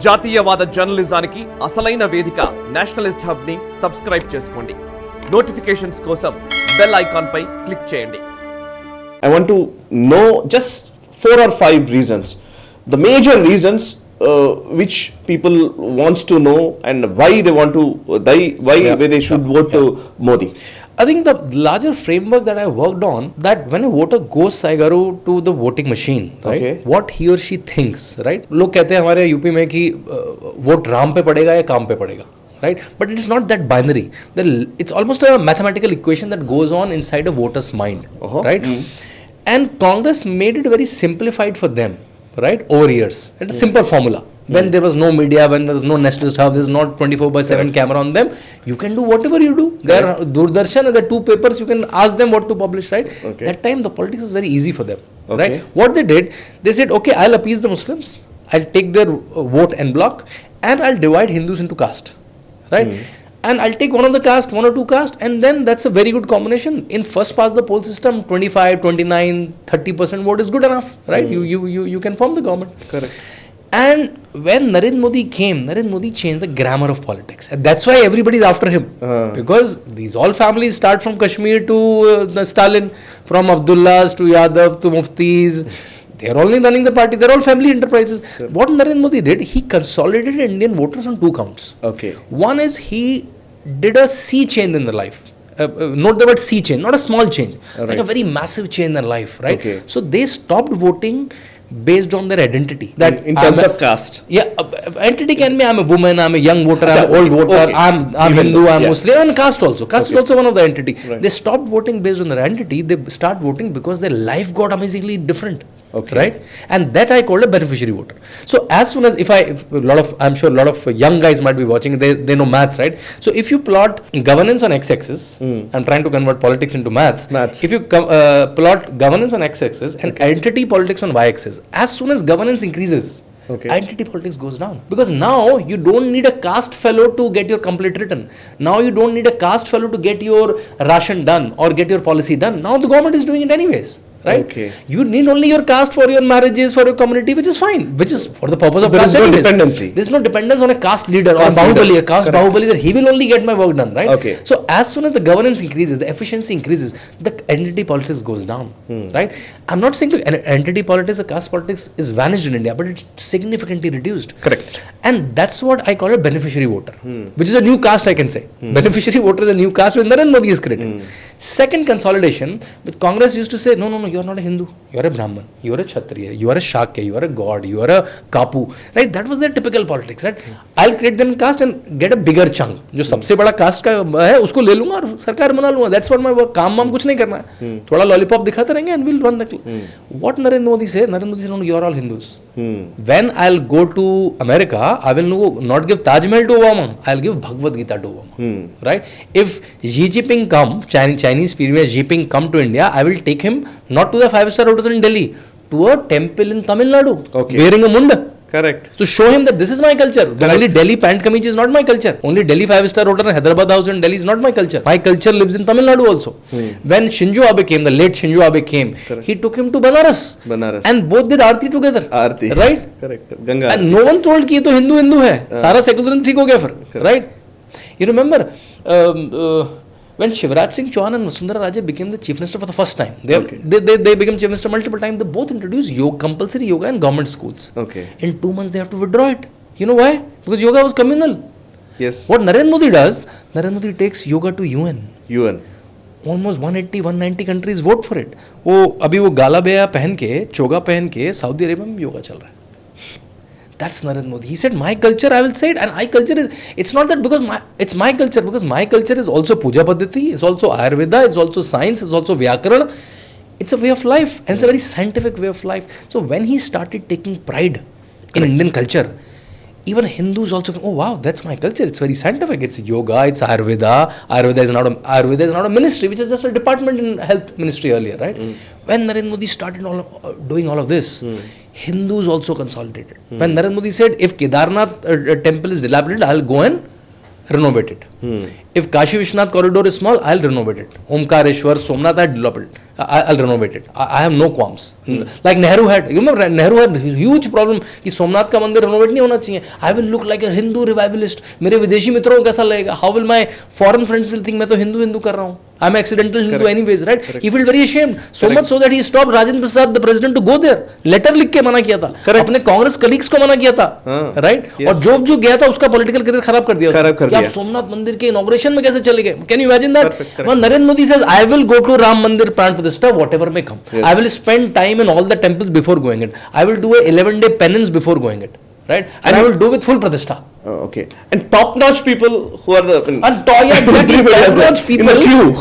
జాతీయవాద జర్నలిజానికి అసలైన వేదిక నేషనలిస్ట్ హబ్ ని సబ్స్క్రైబ్ చేసుకోండి. నోటిఫికేషన్స్ కోసం బెల్ ఐకాన్ పై క్లిక్ చేయండి. I want to know just 4 or 5 reasons, the major reasons which people wants to know and why they want to why they should vote to Modi. I think the larger framework that I worked on, that when a voter goes Saigaru to the voting machine, right, what he or she thinks, right? लोग कहते हैं हमारे UP में कि vote Ram पे पड़ेगा या काम पे पड़ेगा, right? But it's not that binary. It's almost a mathematical equation that goes on inside a voter's mind, right? And Congress made it very simplified for them, right? Over years, it's a simple formula. When there was no media, when there was no Nationalist Hub, there's not 24/7 camera on them. You can do whatever you do. There are Doordarshan and there are 2 papers. You can ask them what to publish, right? That time the politics was very easy for them, right? What they did, they said, okay, I'll appease the Muslims. I'll take their vote en bloc, and I'll divide Hindus into caste, right? And I'll take one of the caste, 1 or 2 caste, and then that's a very good combination. In first past the poll system, 25, 29, 30% vote is good enough, right? You can form the government. Correct. And when Narendra Modi came, Narendra Modi changed the grammar of politics. And that's why everybody is after him. Because these all families start from Kashmir to Stalin, from Abdullahs to Yadav to Muftis. They are only running the party. They are all family enterprises. What Narendra Modi did, he consolidated Indian voters on 2 counts. One is he did a sea change in their life. Note the word sea change, not a small change, like a very massive change in their life, right? So they stopped voting based on their identity. That in terms of caste. Entity can be I'm a woman, I'm a young voter, I'm an old voter, I'm Hindu, I'm Muslim, and caste also. Caste is also one of the entity. They stopped voting based on their identity. They start voting because their life got amazingly different. Right? And that I called a beneficiary voter. So as soon as I'm sure a lot of young guys might be watching, they know maths, right? So if you plot governance on x-axis, I'm trying to convert politics into maths. If you plot governance on x-axis and identity politics on y-axis, as soon as governance increases, identity politics goes down. Because now you don't need a caste fellow to get your complete written. Now you don't need a caste fellow to get your ration done or get your policy done. Now the government is doing it anyways. Right? You need only your caste for your marriages, for your community, which is fine, which is for the purpose of caste. There is no dependency. There is no dependence on a caste leader or Bahubali, a caste Bahubali, that he will only get my work done, right? So as soon as the governance increases, the efficiency increases, the entity politics goes down, right? I'm not saying that entity politics or caste politics is vanished in India, but it's significantly reduced. Correct. And that's what I call a beneficiary voter, which is a new caste, I can say. Beneficiary voter is a new caste when Narendra Modi is created. Second consolidation, with Congress used to say, no, you are not a Hindu, you are a Brahman, you are a Kshatriya, you are a Shakya, you are a God, you are a Kapu, right? That was their typical politics, right? I'll create them in caste and get a bigger chunk. जो सबसे बड़ा caste का है उसको ले लूँगा और सरकार बना लूँगा. That's what my work. काम वाम कुछ नहीं करना है. थोड़ा lollipop दिखाते रहेंगे and we'll run the. What Narendra Modi said, no, you are all Hindus. When I'll go to America, I will not give Taj Mahal to Obama. I'll give Bhagavad Gita to Obama, right? If Xi Jinping Chinese premier Xi Jinping come to India, I will take him not to the 5-star hotels in Delhi, to a temple in Tamil Nadu, wearing a munda. Correct. To show him that this is my culture. Only Delhi pant kameez is not my culture. Only Delhi 5-star hotel and Hyderabad house in Delhi is not my culture. My culture lives in Tamil Nadu also. When Shinzo Abe came, the late Shinzo Abe came, he took him to Banaras. And both did Aarti together. Right? Correct. Ganga. And no one told कि ये तो Hindu है. सारा secularism ठीक हो गया फिर. Right? You remember when Shivraj Singh Chauhan and Vasundhara Raje became the chief minister for the first time, they became chief minister multiple times. They both introduced compulsory yoga in government schools. In 2 months they have to withdraw it. You know why? Because yoga was communal. Yes. What Narendra Modi does, Narendra Modi takes yoga to UN. Almost 180-190 countries vote for it. अभी वो गाला बेया पहन के, चोगा पहन के Saudi Arabia में योगा चल रहा है. That's Narendra Modi. He said, my culture, I will say it. And my culture is, it's not that because it's my culture, because my culture is also Puja Paddhati, it's also Ayurveda, it's also science, it's also Vyakarana. It's a way of life, and it's a very scientific way of life. So when he started taking pride in Indian culture, even Hindus also go, oh wow, that's my culture. It's very scientific. It's yoga, it's Ayurveda. Ayurveda is not a ministry, which is just a department in health ministry earlier, right? When Narendra Modi started doing all of this, Hindus also consolidated. When Narendra Modi said, if Kedarnath temple is dilapidated, I'll go and renovate it. If Kashi Vishwanath corridor is small, I'll renovate it. Omkareshwar, Somnath, I'll renovate it. I have no qualms. Like Nehru had, you remember Nehru had huge problem कि सोमनाथ का मंदिर renovate नहीं होना चाहिए. I will look like a Hindu revivalist. मेरे विदेशी मित्रों को कैसा लगेगा? How will my foreign friends will think मैं तो हिंदू कर रहा हूँ? I'm accidental Hindu anyways, right? He felt very ashamed. So much so that he stopped Rajender Prasad, the president, to go there. Letter लिख के मना किया था. अपने कांग्रेस कलीग्स को मना किया था, right? और जो गया था उसका पॉलिटिकल करियर खराब कर दिया. कि आप सोमनाथ मंदिर के इनॉग्रेशन में कैसे चले गए? Can you imagine that? When Narendra Modi says, I will go to Ram Mandir Pran Pratishtha, whatever may come. I will spend time in all the temples before going it. I will do a 11-day penance before going it. Right? And I will do with full pratishtha. Okay. And top-notch people who are the...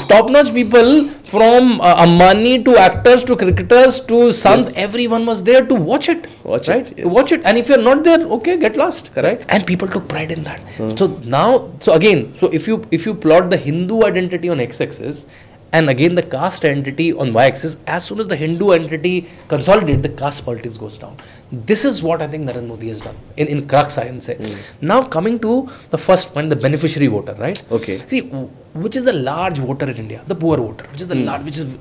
Top-notch people from Ambani to actors to cricketers to sons, everyone was there to watch it. To watch it. And if you're not there, okay, get lost. Right? And people took pride in that. So if you plot the Hindu identity on x-axis, and again the caste identity on y-axis, as soon as the Hindu identity consolidates, the caste politics goes down. This is what I think Narendra Modi has done in crux, I can say. Now coming to the first one, the beneficiary voter, right? Okay. See, which is the large voter in India? The poor voter, which is the large, which is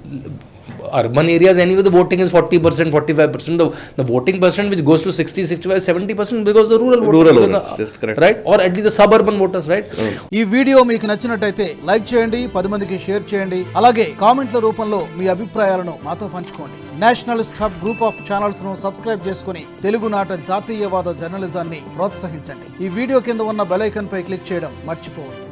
urban areas anyway, the voting is 40%, 45%. The voting percent which goes to 60, 65, 70% because the rural voters. Yes, correct. Right? Or at least the suburban voters, right? ఈ video మీకు నచ్చినట్టయితే like చేయండి, 10 మందికి share చేయండి. అలాగే కామెంట్ల రూపంలో మీ అభిప్రాయాలను మాతో పంచుకోండి. Nationalist hub group of channels ను సబ్స్క్రైబ్ చేసుకుని తెలుగునాట జాతీయవాద జర్నలిజాన్ని ప్రోత్సహించండి. ఈ వీడియో కింద ఉన్న బెల్ ఐకాన్ పై క్లిక్ చేయడం మర్చిపోవద్దు.